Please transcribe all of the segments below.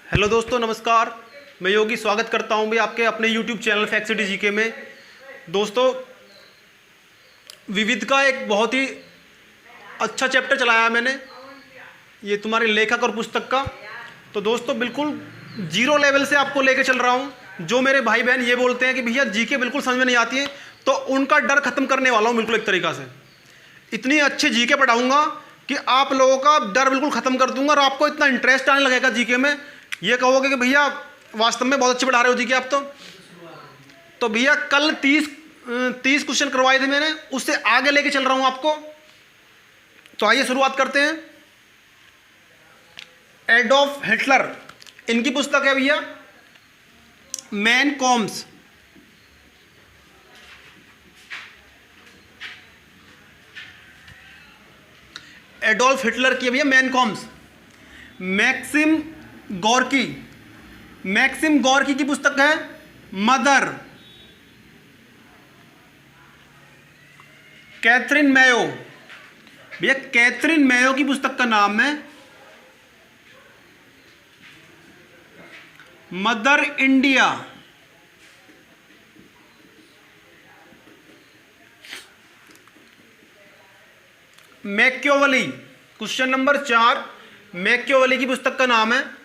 Hello दोस्तों, नमस्कार। मैं योगी स्वागत करता हूं भी आपके अपने YouTube channel fact city GK में। दोस्तों, विविध का एक बहुत ही अच्छा चैप्टर चलाया मैंने, ये तुम्हारे लेखक और पुस्तक का। तो दोस्तों, बिल्कुल जीरो लेवल से आपको लेके चल रहा हूं। जो मेरे भाई बहन ये बोलते हैं कि भैया जीके बिल्कुल समझ में नहीं आती है, तो उनका डर खत्म करने वाला हूं बिल्कुल एक तरीक़ा से। इतनी अच्छी जीके पढ़ाऊंगा कि आप लोगों का डर बिल्कुल ख़त्म कर दूंगा और आपको इतना इंटरेस्ट आने लगेगा जीके में, ये कहोगे कि भैया वास्तव में बहुत अच्छे पढ़ा रहे हो जीके आप। तो भैया कल 30 क्वेश्चन करवाए थे मैंने, उससे आगे लेके चल रहा हूं आपको। तो आइए शुरुआत करते हैं। एडोल्फ हिटलर, इनकी पुस्तक है भैया मैन कॉम्स। एडोल्फ हिटलर की है भैया मैन कॉम्स। मैक्सिम गोर्की की पुस्तक है मदर। कैथरीन मेयो, भैया कैथरीन मेयो की पुस्तक का नाम है mother India. Machiavelli, question number 4, Machiavelli की पुस्तक का नाम है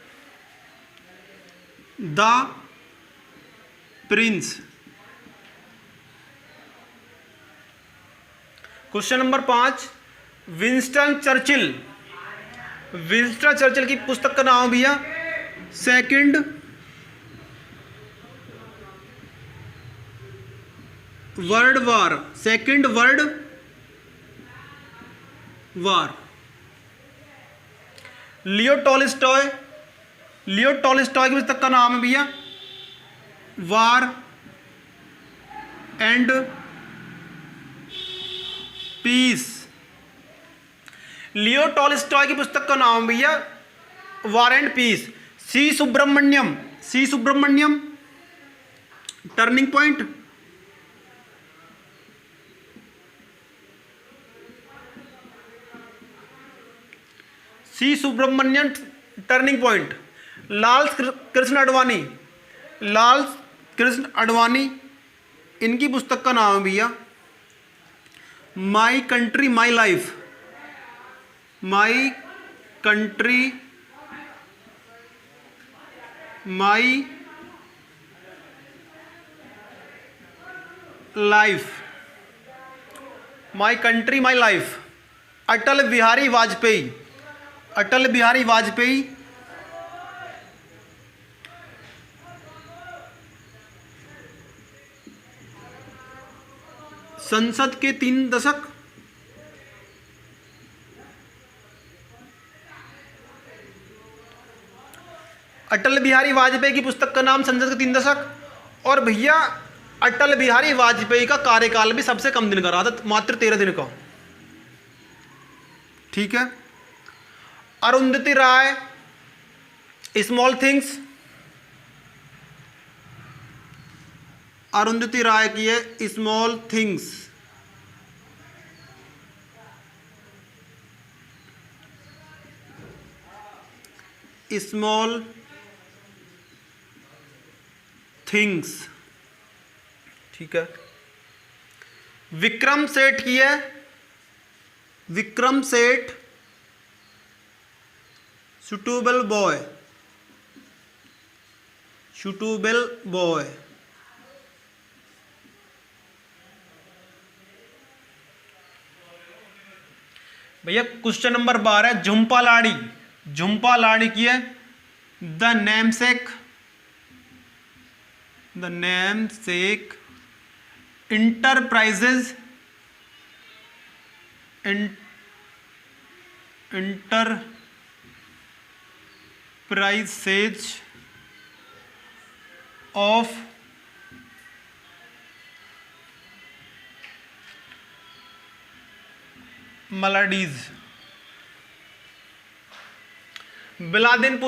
the prince. Question number 5, Winston Churchill की पुस्तक का नाम भैया second world war. Leo Tolstoy की पुस्तक का नाम है भैया war and peace. Leo Tolstoy की पुस्तक का नाम है भैया war and peace. C Subramaniam turning point. C Subramaniam turning point. Lal Krishna Advani, इनकी पुस्तक का नाम है भैया my country my life. Atal Bihari Vajpayee, संसद के 3 दशक। अटल बिहारी वाजपेयी की पुस्तक का नाम संसद के 3 दशक। और भैया अटल बिहारी वाजपेयी का कार्यकाल भी सबसे कम दिन का रहा था, मात्र 13 दिन का। ठीक है। अरुंधति राय स्मॉल थिंग्स, अरुंधति राय की है स्मॉल थिंग्स। ठीक है। विक्रम सेठ की है सुटेबल बॉय। भैया क्वेश्चन नंबर 12, झुंपा लाड़ी की है the namesake enterprises of maladies. Vladimir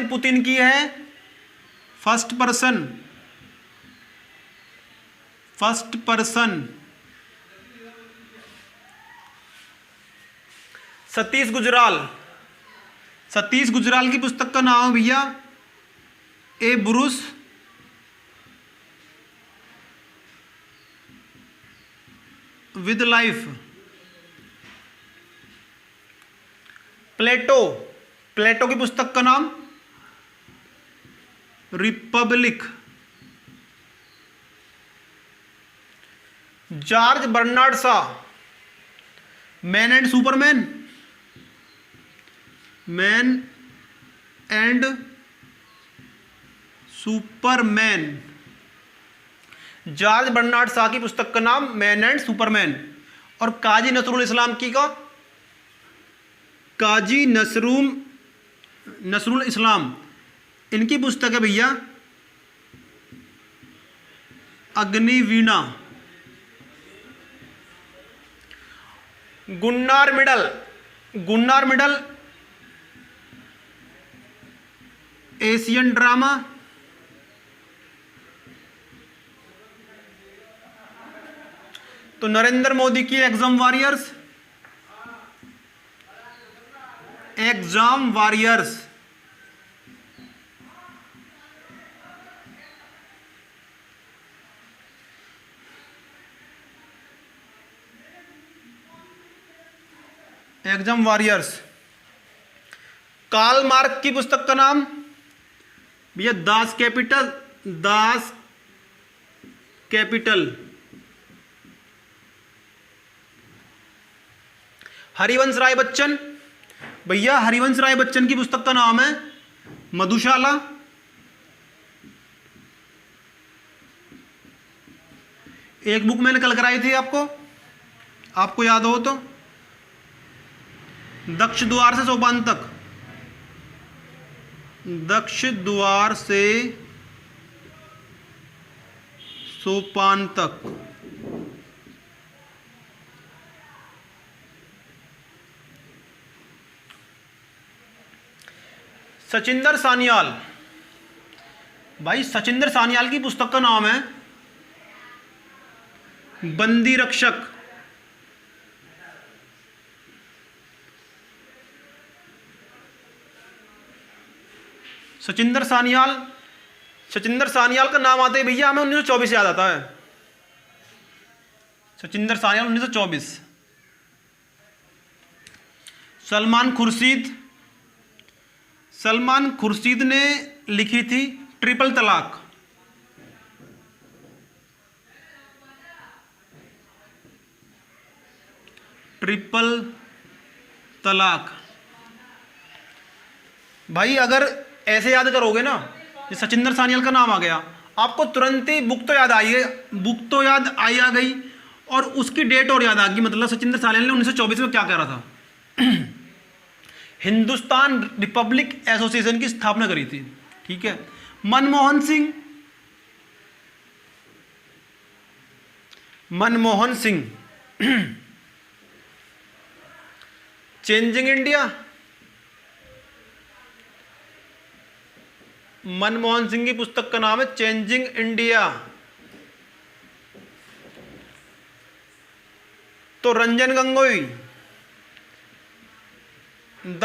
Putin की है फर्स्ट पर्सन। सतीश गुजराल सतीश गुजराल की पुस्तक का नाम है भैया a brush with life. Plato, Plato की पुस्तक का नाम republic. George Bernard Shaw, man and superman, man and superman. George Bernard Shaw की पुस्तक का नाम मैन एंड सुपरमैन। और काजी नसरुल इस्लाम की का काजी नसरुल इस्लाम, इनकी पुस्तक है भैया Agniveena. Gunnar Myrdal, Gunnar Myrdal Asian drama. तो नरेंद्र मोदी की exam warriors, exam warriors. Exam warriors. Karl Marx की पुस्तक का नाम भैया Das Kapital, Das Kapital. Harivansh Rai Bachchan, भैया हरिवंश राय बच्चन की पुस्तक का नाम है मधुशाला। एक बुक मैंने कल कराई थी आपको, आपको याद हो तो, दक्ष द्वार से सोपान तक, दक्ष द्वार से सोपान तक। सचिंदर सान्याल, भाई सचिंदर सान्याल की पुस्तक का नाम है बंदी रक्षक। सचिंदर सान्याल, सचिंदर सान्याल का नाम आते ही भैया हमें 1924 याद आता है। सचिंदर सान्याल 1924। सलमान खुर्शीद, सलमान खुर्शीद ने लिखी थी ट्रिपल तलाक। ट्रिपल तलाक। भाई अगर ऐसे याद करोगे ना, ये सचिंदर सान्याल का नाम आ गया, आपको तुरंत ही बुक तो याद आई है, बुक तो याद आई आ गई और उसकी डेट और याद आ गई। मतलब सचिंदर सान्याल ने 1924 में क्या कह रहा था, हिंदुस्तान रिपब्लिक एसोसिएशन की स्थापना करी थी। ठीक है। मनमोहन सिंह, मनमोहन सिंह चेंजिंग इंडिया, मनमोहन सिंह की पुस्तक का नाम है चेंजिंग इंडिया। तो Ranjan Gogoi the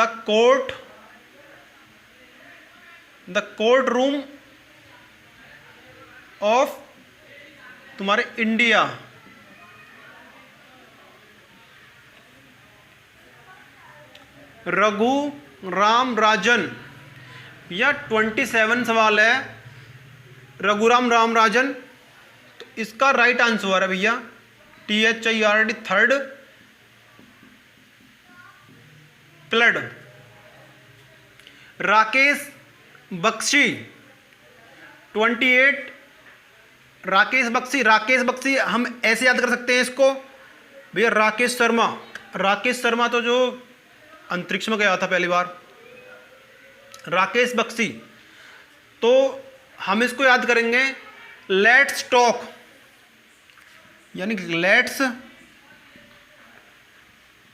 court room of तुम्हारे इंडिया। रघु राम राजन, या 27 सवाल है, रघुराम राम राजन। तो इसका राइट आंसर है भैया THIRD, थर्ड प्लड। राकेश बख्शी 28, राकेश बख्शी हम ऐसे याद कर सकते हैं इसको भैया, राकेश शर्मा। राकेश शर्मा तो जो अंतरिक्ष में गया था पहली बार, राकेश बख्शी। तो हम इसको याद करेंगे लेट्स टॉक, यानी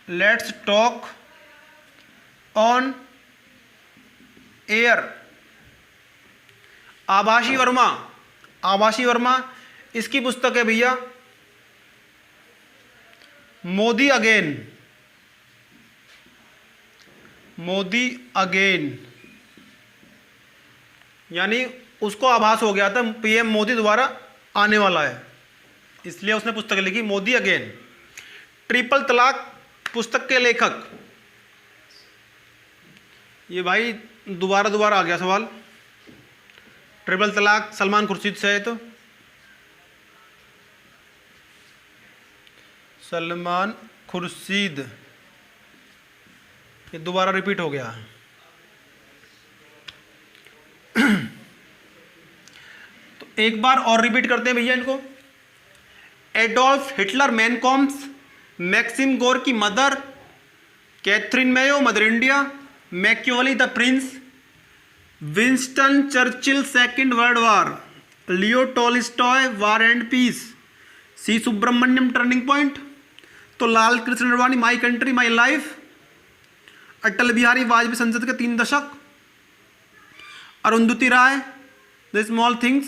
let's talk on air. Abhasi Verma इसकी पुस्तक है भैया मोदी अगेन। मोदी अगेन, यानी उसको आभास हो गया था पीएम मोदी दोबारा आने वाला है, इसलिए उसने पुस्तक लिखी मोदी अगेन। ट्रिपल तलाक पुस्तक के लेखक, ये भाई दोबारा दोबारा आ गया सवाल। ट्रिपल तलाक सलमान खुर्शीद से है, तो सलमान खुर्शीद, ये दोबारा रिपीट हो गया। तो एक बार और रिपीट करते हैं भैया इनको। एडोल्फ हिटलर मैनकॉम्स, मैक्सिम गोर की mother, Catherine Mayo mother India, Machiavelli the prince, Winston Churchill second world war, Leo Tolstoy war and peace, C Subramaniam turning point, तो Lal Krishna Advani my country my life, Atal Bihari Vajpayee संसद के 3 दशक, Arundhati Roy the small things,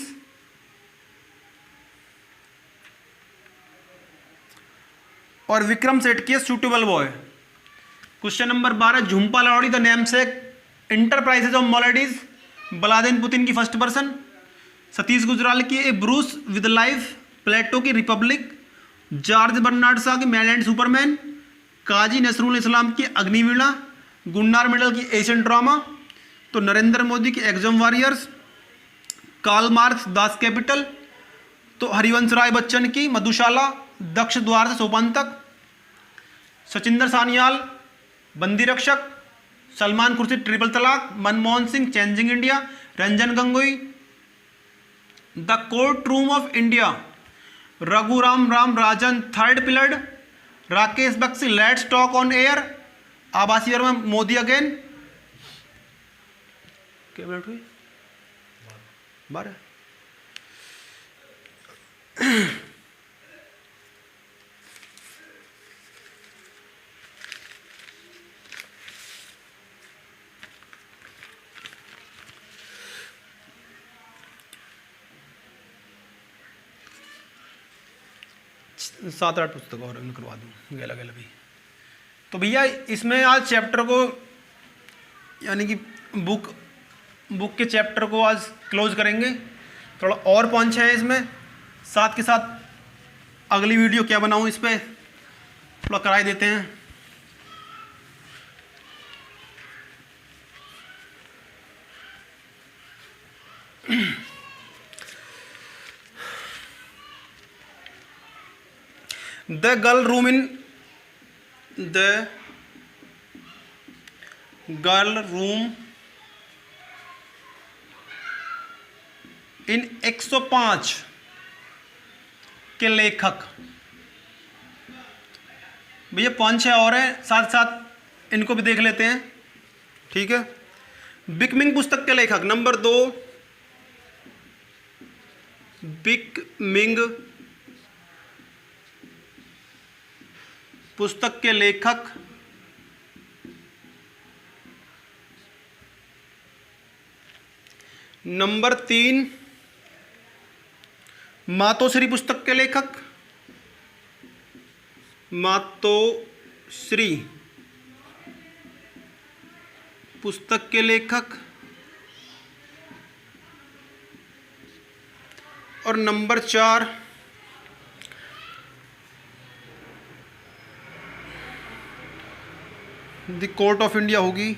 और विक्रम सेठ की suitable boy. Question number 12, Jhumpa Lahiri the namesake enterprises of maladies, Vladimir Putin की first person, Satish Gujral की ए brush with life, Plato की republic, George Bernard Shaw की man and superman, Kazi Nazrul Islam की अग्निवीणा, गुन्नार मेडल की एशियन ड्रामा, तो नरेंद्र मोदी की exam warriors, Karl Marx Das capital, तो हरिवंश राय बच्चन की मधुशाला, दक्ष द्वार से सोपान तक, सचिंदर सान्याल बंदी रक्षक, Salman Khurshid triple talaq, Manmohan Singh changing India, Ranjan Gogoi the court room of India, Raghuram Rajan third pillar, Rakesh Bakshi let's talk on air, Abhasi Varma Modi again. क्या मिनट हुई? 12। सात आठ पुस्तक और करवा दूँ गला गला भी। तो भैया इसमें आज चैप्टर को, यानी कि बुक के चैप्टर को आज क्लोज करेंगे। थोड़ा और पॉइंट्स हैं इसमें, साथ के साथ अगली वीडियो क्या बनाऊँ इस पर थोड़ा कराई देते हैं। द गर्ल रूम इन 105 के लेखक, भैया 5-6 और हैं, साथ साथ इनको भी देख लेते हैं, ठीक है। बिकमिंग पुस्तक के लेखक नंबर 2, बिकमिंग पुस्तक के लेखक नंबर 3, मातोश्री पुस्तक के लेखक, मातोश्री पुस्तक के लेखक, और number 4 the court of India होगी,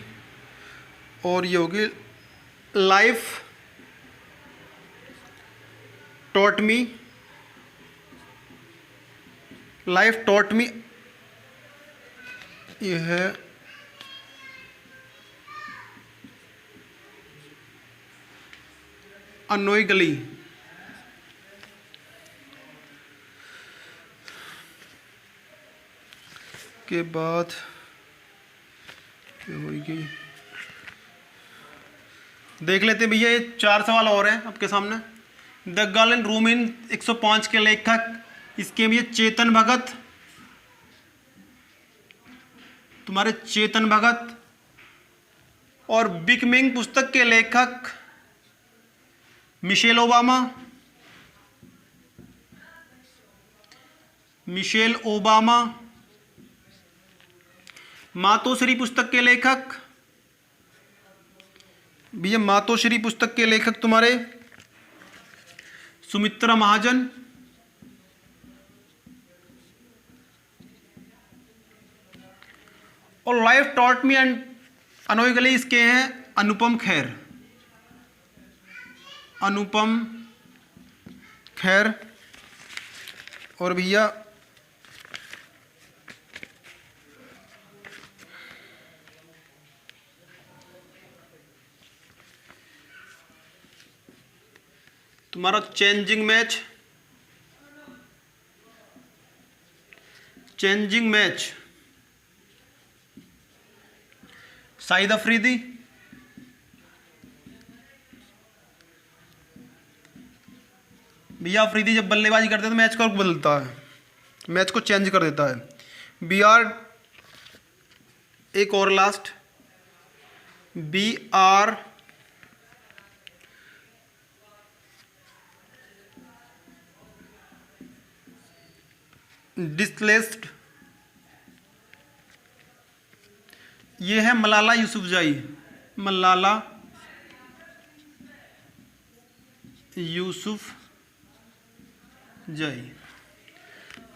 और ये होगी लाइफ टॉट मी, ये है अनोई गली। के बाद होगी, देख लेते हैं भैया, ये 4 सवाल और हैं आपके सामने। The girl in room in 105 के लेखक, इसके भी चेतन भगत, तुम्हारे चेतन भगत, और बिकमिंग पुस्तक के लेखक मिशेल ओबामा, मातोश्री पुस्तक के लेखक भैया मातोश्री पुस्तक के लेखक तुम्हारे सुमित्रा महाजन। और लाइफ टॉट मी एंड अनोइगली इसके हैं अनुपम खेर। अनुपम खेर। और भैया तुम्हारा चेंजिंग मैच शाहिद अफरीदी। भैया अफरीदी जब बल्लेबाजी करते हैं तो मैच का रुख बदलता है, मैच को चेंज कर देता है। बी आर, एक और लास्ट, बी आर डिस्प्लेस्ड, ये है मलाला यूसुफजई। मलाला यूसुफजई।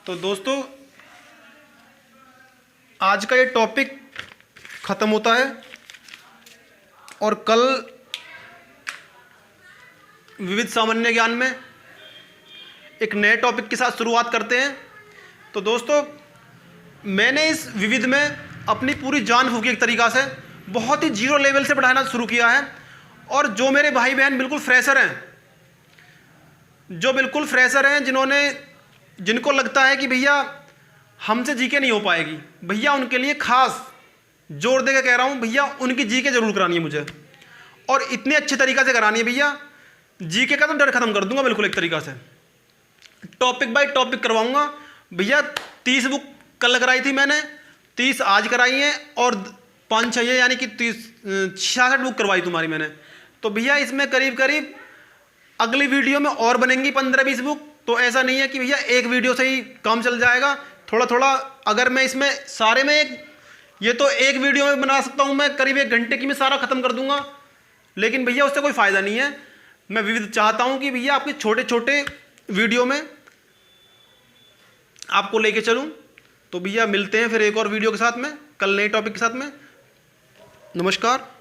तो दोस्तों आज का ये टॉपिक ख़त्म होता है और कल विविध सामान्य ज्ञान में एक नए टॉपिक के साथ शुरुआत करते हैं। तो दोस्तों मैंने इस विविध में अपनी पूरी जान फूंकी, एक तरीक़ा से बहुत ही जीरो लेवल से पढ़ाना शुरू किया है। और जो मेरे भाई बहन बिल्कुल फ्रेशर हैं, जिनको लगता है कि भैया हमसे जीके नहीं हो पाएगी, भैया उनके लिए खास जोर देकर कह रहा हूँ, भैया उनकी जीके जरूर करानी है मुझे, और इतने अच्छे तरीक़ा से करानी है भैया, जीके का तो डर खत्म कर दूंगा बिल्कुल एक तरीक़ा से। टॉपिक बाय टॉपिक करवाऊंगा भैया। 30 बुक कल कराई थी मैंने, 30 आज कराई हैं, और 5-6 यानी कि 66 बुक करवाई तुम्हारी मैंने। तो भैया इसमें करीब करीब अगली वीडियो में और बनेंगी 15-20 बुक। तो ऐसा नहीं है कि भैया एक वीडियो से ही काम चल जाएगा, थोड़ा थोड़ा। अगर मैं इसमें सारे में ये तो एक वीडियो में बना सकता हूँ मैं, करीब 1 घंटे की मैं सारा ख़त्म कर दूंगा, लेकिन भैया उससे कोई फ़ायदा नहीं है। मैं विविध चाहता हूँ कि भैया आपके छोटे छोटे वीडियो में आपको लेके चलूँ। तो भैया मिलते हैं फिर एक और वीडियो के साथ में, कल नए टॉपिक के साथ में। नमस्कार।